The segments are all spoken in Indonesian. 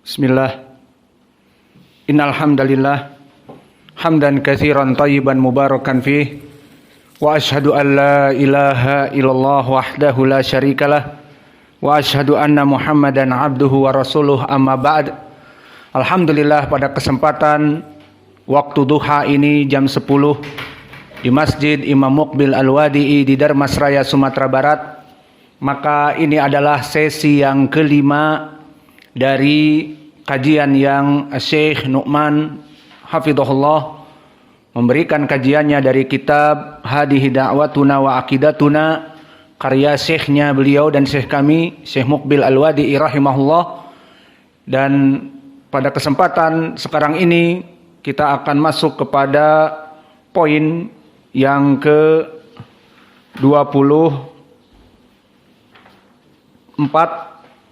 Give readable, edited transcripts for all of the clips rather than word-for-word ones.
Bismillah. Innal hamdalillah hamdan katsiran thayyiban mubarakan fih wa asyhadu an la ilaha illallah wahdahu la syarikalah wa asyhadu anna Muhammadan abduhu wa rasuluh amma ba'd. Alhamdulillah, pada kesempatan waktu duha ini jam 10 di Masjid Imam Muqbil Al-Wadi'i di Darmasraya, Sumatera Barat, maka ini adalah sesi yang kelima dari kajian yang Syekh Nu'man hafidhahullah memberikan kajiannya dari kitab Hadihi Da'watuna wa Aqidatuna, karya syekhnya beliau dan syekh kami Syekh Muqbil Al-Wadi'i rahimahullah. Dan pada kesempatan sekarang ini kita akan masuk kepada poin yang ke-24,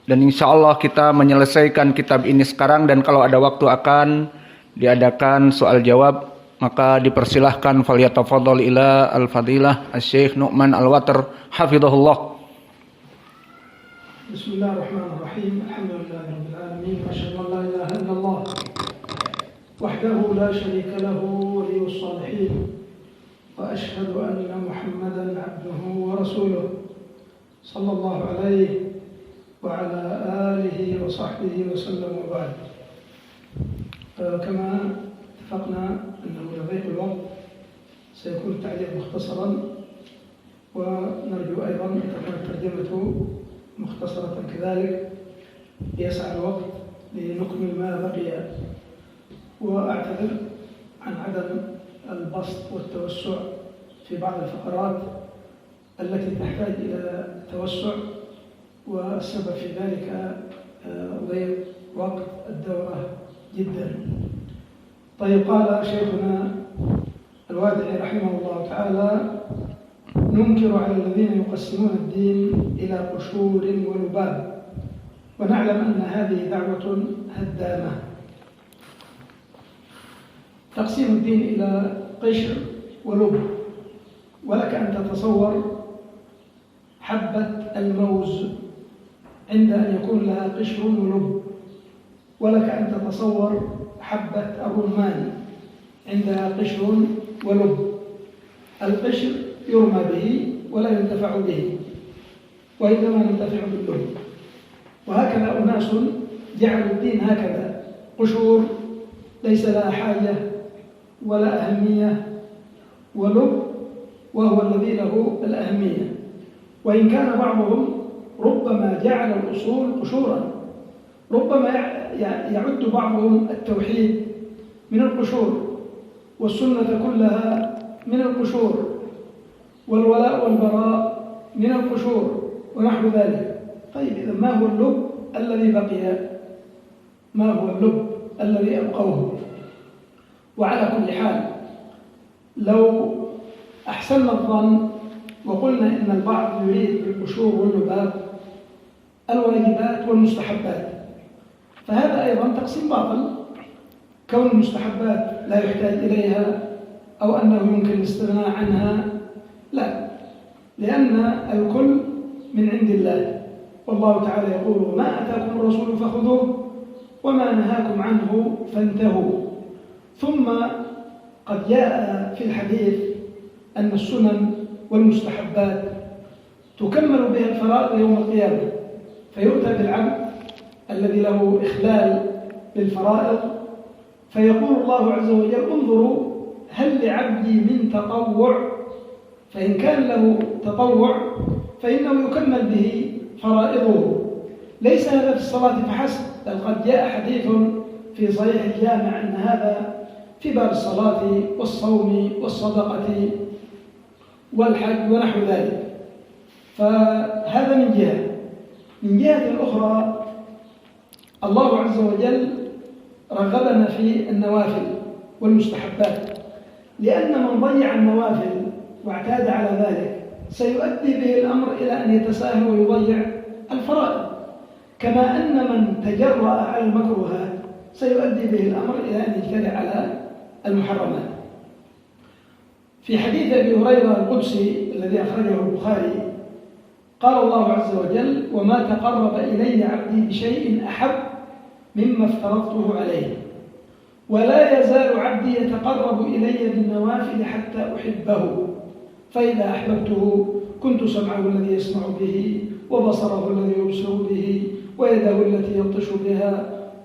dan insya Allah kita menyelesaikan kitab ini sekarang, dan kalau ada waktu akan diadakan soal jawab. Maka dipersilahkan falyatafadhal ila al-fadilah Syekh Nu'man Al-Watar hafidhahullah. Bismillahirrahmanirrahim. Alhamdulillahirabbil alamin. Asyhadu an la ilaha illallah wahdahu la syarika lahu waliyus shalihin. Wa asyhadu anna Muhammadan abduhu wa rasuluh. Sallallahu alaihi وعلى آله وصحبه وسلم وبعد. كما اتفقنا أنه لضيق الوقت سيكون التعليق مختصرا، ونرجو أيضا أن تكون الترجمة مختصرة كذلك ليسع الوقت لنكمل ما بقي. وأعتذر عن عدم البسط والتوسع في بعض الفقرات التي تحتاج إلى توسع، والسبب في ذلك ضيق وقت الدورة جدا. طيب، قال شيخنا الوادعي رحمه الله تعالى: ننكر على الذين يقسمون الدين إلى قشور ولباب، ونعلم أن هذه دعوة هدامة. تقسيم الدين إلى قشر ولب، ولك أن تتصور حبة الموز عند أن يكون لها قشر ولب، ولك أن تتصور حبة الرمان عندها قشر ولب. القشر يرمى به ولا ينتفع به، وإنما ننتفع باللب. وهكذا أناس جعلوا الدين هكذا، قشور ليس لها حاجة ولا أهمية، ولب وهو الذي له الأهمية. وإن كان بعضهم ربما جعل الأصول قشورا، ربما يعد بعضهم التوحيد من القشور، والسنة كلها من القشور، والولاء والبراء من القشور ونحو ذلك. طيب، إذا ما هو اللب الذي بقي؟ ما هو اللب الذي أبقوه؟ وعلى كل حال، لو أحسننا الظن وقلنا إن البعض يريد بالقشور واللباب الواجبات والمستحبات، فهذا أيضا تقسيم باطل. كون المستحبات لا يحتاج إليها أو أنه يمكن الاستغناء عنها، لا، لأن الكل من عند الله، والله تعالى يقول: ما أتاكم الرسول فخذوه وما نهاكم عنه فانتهوا. ثم قد جاء في الحديث أن السنن والمستحبات تكمل بها الفرائض يوم القيامة، فيؤتى بالعبد الذي له إخلال بالفرائض فيقول الله عز وجل: انظروا هل لعبدي من تطوع؟ فإن كان له تطوع فإنه يكمل به فرائضه. ليس هذا في الصلاة فحسب، بل قد جاء حديث في صحيح الجامع أن هذا في باب الصلاة والصوم والصدقة والحج ونحو ذلك. فهذا من جهة. من جهة أخرى، الله عز وجل رغبنا في النوافل والمستحبات، لأن من ضيع النوافل واعتاد على ذلك سيؤدي به الأمر إلى أن يتساهل ويضيع الفرائض، كما أن من تجرأ على المكروهات سيؤدي به الأمر إلى أن يجترئ على المحرمات. في حديث أبي هريرة القدسي الذي أخرجه البخاري قال الله عز وجل: وما تقرب إلي عبدي بشيء أحب مما افترضته عليه ولا يزال عبدي يتقرب إلي بالنوافل حتى أحبه فإذا أحببته كنت سمعه الذي يسمع به وبصره الذي يبصر به ويده التي يبطش بها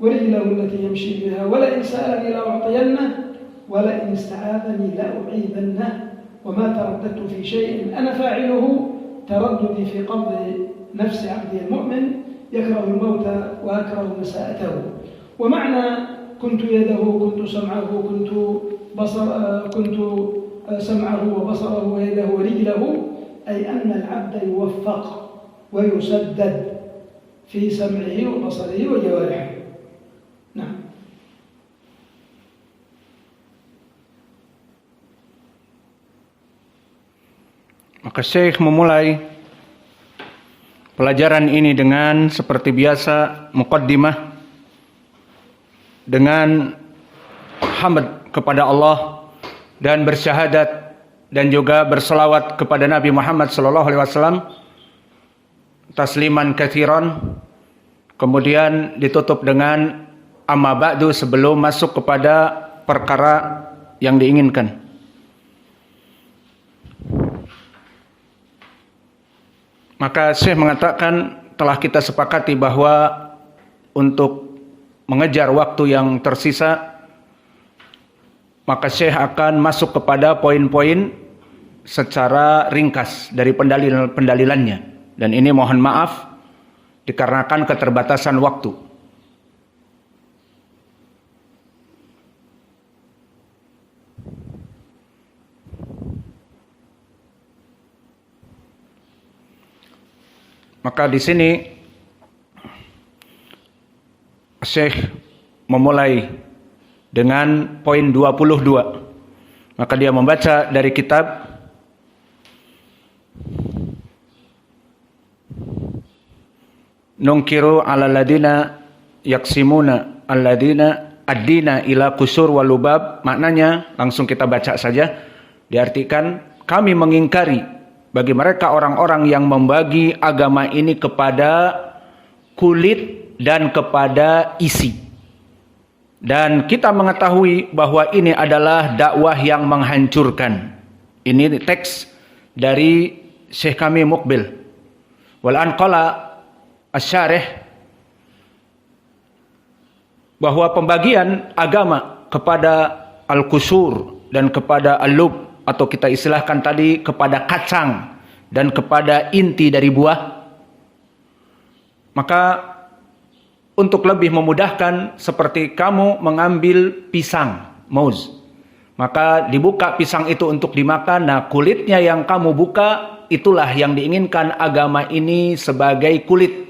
ورجله التي يمشي بها ولئن سألني لأعطينه ولئن استعاذني لأعيذنه وما ترددت في شيء أنا فاعله ترددي في قبض نفس عبدي المؤمن يكره الموت وأكره مساءته ومعنى كنت يده كنت سمعه كنت سمعه وبصره ويده ورجله أي أن العبد يوفق ويسدد في سمعه وبصره وجوارحه. نعم. Maka Syekh memulai pelajaran ini dengan seperti biasa muqaddimah dengan hamd kepada Allah dan bersyahadat dan juga berselawat kepada Nabi Muhammad sallallahu alaihi wasallam tasliman katsiran, kemudian ditutup dengan amma ba'du sebelum masuk kepada perkara yang diinginkan. Maka Syekh mengatakan telah kita sepakati bahwa untuk mengejar waktu yang tersisa, maka Syekh akan masuk kepada poin-poin secara ringkas dari pendalilannya. Dan ini mohon maaf dikarenakan keterbatasan waktu. Maka di sini Syekh memulai dengan poin 22. Maka dia membaca dari kitab Nungkiru ala ladina yaksimuna alladina ad-dina ila kusur walubab. Maknanya langsung kita baca saja. Diartikan kami mengingkari bagi mereka orang-orang yang membagi agama ini kepada kulit dan kepada isi. Dan kita mengetahui bahwa ini adalah dakwah yang menghancurkan. Ini teks dari Syekh kami Muqbil. Wal anqala Asy-Syarih bahwa pembagian agama kepada al-qusur dan kepada al-lub, atau kita istilahkan tadi kepada kacang dan kepada inti dari buah, maka untuk lebih memudahkan seperti kamu mengambil pisang, mauz, maka dibuka pisang itu untuk dimakan. Nah, kulitnya yang kamu buka itulah yang diinginkan agama ini sebagai kulit.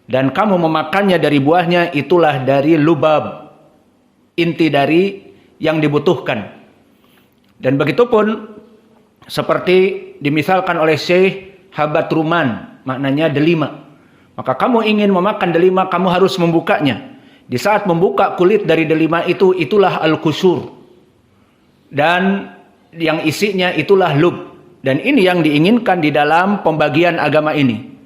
Dan kamu memakannya dari buahnya, itulah dari lubab, inti dari yang dibutuhkan. Dan begitupun seperti dimisalkan oleh Syekh habat ruman, maknanya delima. Maka kamu ingin memakan delima, kamu harus membukanya. Di saat membuka kulit dari delima itu, itulah al-qusur. Dan yang isinya itulah lub. Dan ini yang diinginkan di dalam pembagian agama ini.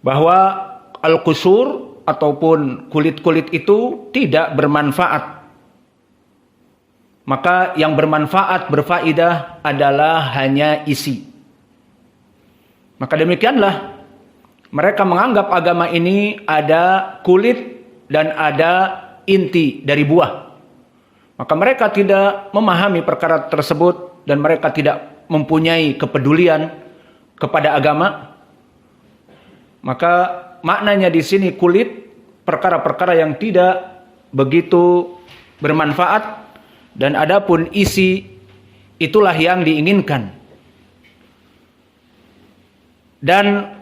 Bahwa al-qusur ataupun kulit-kulit itu tidak bermanfaat. Maka yang bermanfaat, berfaedah adalah hanya isi. Maka demikianlah mereka menganggap agama ini ada kulit dan ada inti dari buah. Maka mereka tidak memahami perkara tersebut dan mereka tidak mempunyai kepedulian kepada agama. Maka maknanya di sini kulit, perkara-perkara yang tidak begitu bermanfaat, dan adapun isi itulah yang diinginkan. Dan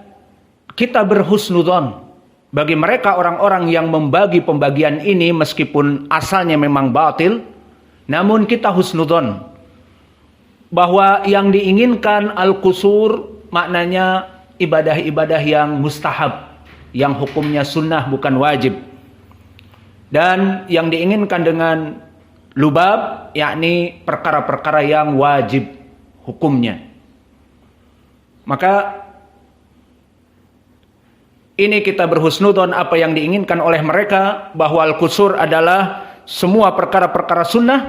kita berhusnudzon bagi mereka orang-orang yang membagi pembagian ini meskipun asalnya memang batil, namun kita husnudzon bahwa yang diinginkan al-qusur maknanya ibadah-ibadah yang mustahab, yang hukumnya sunnah bukan wajib. Dan yang diinginkan dengan lubab, yakni perkara-perkara yang wajib hukumnya. Maka ini kita berhusnudzon apa yang diinginkan oleh mereka, bahwa al-qusur adalah semua perkara-perkara sunnah,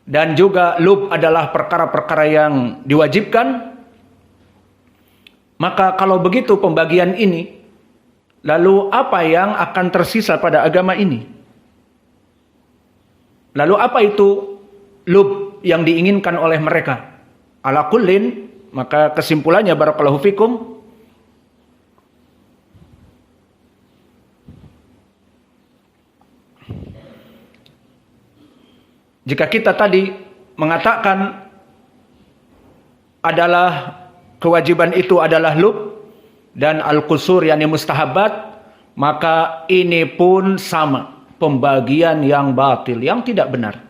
dan juga lub adalah perkara-perkara yang diwajibkan. Maka kalau begitu pembagian ini, lalu apa yang akan tersisa pada agama ini? Lalu apa itu lub yang diinginkan oleh mereka? Ala kullin, maka kesimpulannya barakallahu fikum, jika kita tadi mengatakan adalah kewajiban itu adalah lub dan al-qusur yakni mustahabat, maka ini pun sama, pembagian yang batil, yang tidak benar.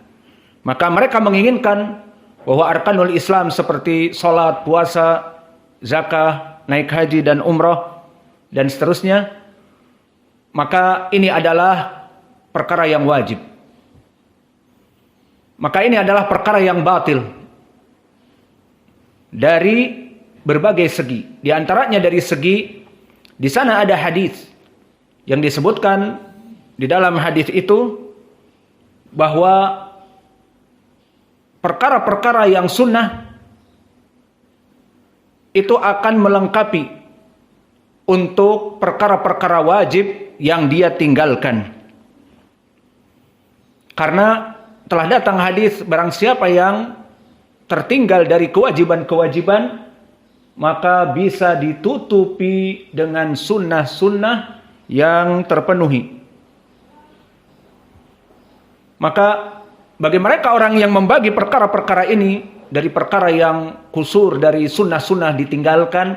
Maka mereka menginginkan bahwa arkanul Islam seperti salat, puasa, zakah, naik haji dan umrah dan seterusnya, maka ini adalah perkara yang wajib. Maka ini adalah perkara yang batil dari berbagai segi. Di antaranya dari segi, di sana ada hadis yang disebutkan di dalam hadis itu bahwa perkara-perkara yang sunnah itu akan melengkapi untuk perkara-perkara wajib yang dia tinggalkan. Karena telah datang hadis, barang siapa yang tertinggal dari kewajiban-kewajiban, maka bisa ditutupi dengan sunnah-sunnah yang terpenuhi. Maka bagi mereka orang yang membagi perkara-perkara ini, dari perkara yang kusur dari sunnah-sunnah ditinggalkan,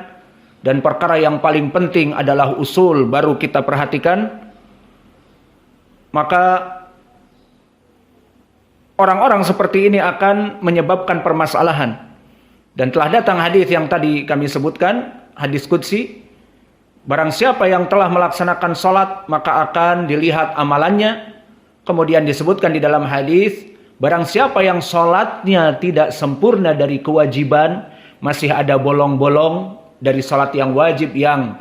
dan perkara yang paling penting adalah usul baru kita perhatikan, maka orang-orang seperti ini akan menyebabkan permasalahan. Dan telah datang hadis yang tadi kami sebutkan, hadis qudsi, barang siapa yang telah melaksanakan salat maka akan dilihat amalannya. Kemudian disebutkan di dalam hadis, barang siapa yang salatnya tidak sempurna dari kewajiban, masih ada bolong-bolong dari salat yang wajib yang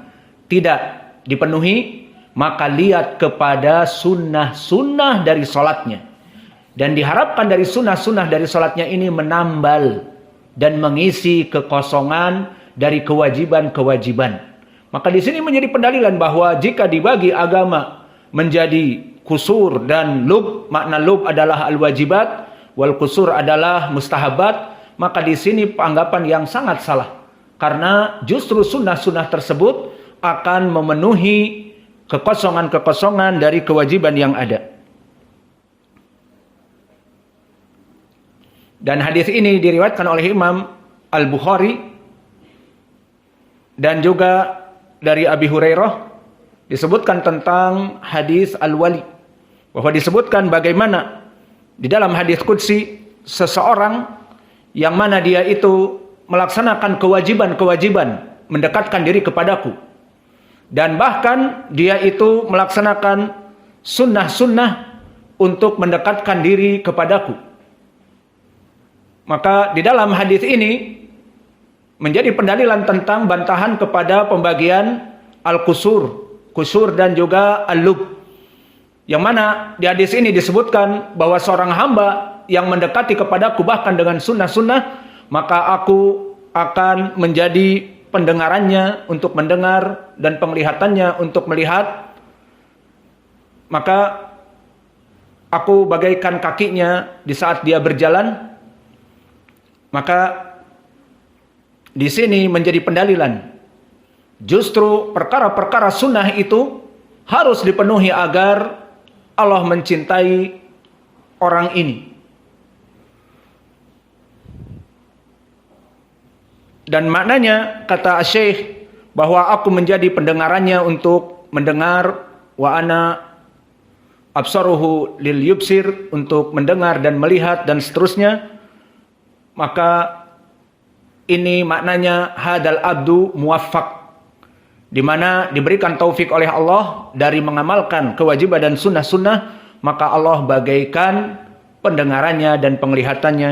tidak dipenuhi, maka lihat kepada sunnah-sunnah dari salatnya. Dan diharapkan dari sunnah-sunnah dari salatnya ini menambal dan mengisi kekosongan dari kewajiban-kewajiban. Maka di sini menjadi pendalilan bahwa jika dibagi agama menjadi kusur dan lub, makna lub adalah al-wajibat, wal kusur adalah mustahabat, maka di sini anggapan yang sangat salah. Karena justru sunnah-sunnah tersebut akan memenuhi kekosongan-kekosongan dari kewajiban yang ada. Dan hadis ini diriwayatkan oleh Imam Al-Bukhari dan juga dari Abi Hurairah, disebutkan tentang hadis Al-Wali, bahwa disebutkan bagaimana di dalam hadis qudsi seseorang yang mana dia itu melaksanakan kewajiban-kewajiban mendekatkan diri kepadaku, dan bahkan dia itu melaksanakan sunnah-sunnah untuk mendekatkan diri kepadaku. Maka di dalam hadis ini menjadi pendalilan tentang bantahan kepada pembagian al-qusur, kusur dan juga al-lub. Yang mana di hadis ini disebutkan bahwa seorang hamba yang mendekati kepadaku bahkan dengan sunnah-sunnah, maka aku akan menjadi pendengarannya untuk mendengar dan penglihatannya untuk melihat. Maka aku bagaikan kakinya di saat dia berjalan. Maka di sini menjadi pendalilan, justru perkara-perkara sunnah itu harus dipenuhi agar Allah mencintai orang ini. Dan maknanya kata Syekh bahwa aku menjadi pendengarannya untuk mendengar, wa ana absaruhu lil yubsir, untuk mendengar dan melihat dan seterusnya. Maka ini maknanya hadal abdu muwaffaq, di mana diberikan taufik oleh Allah dari mengamalkan kewajiban dan sunnah-sunnah, maka Allah bagaikan pendengarannya dan penglihatannya.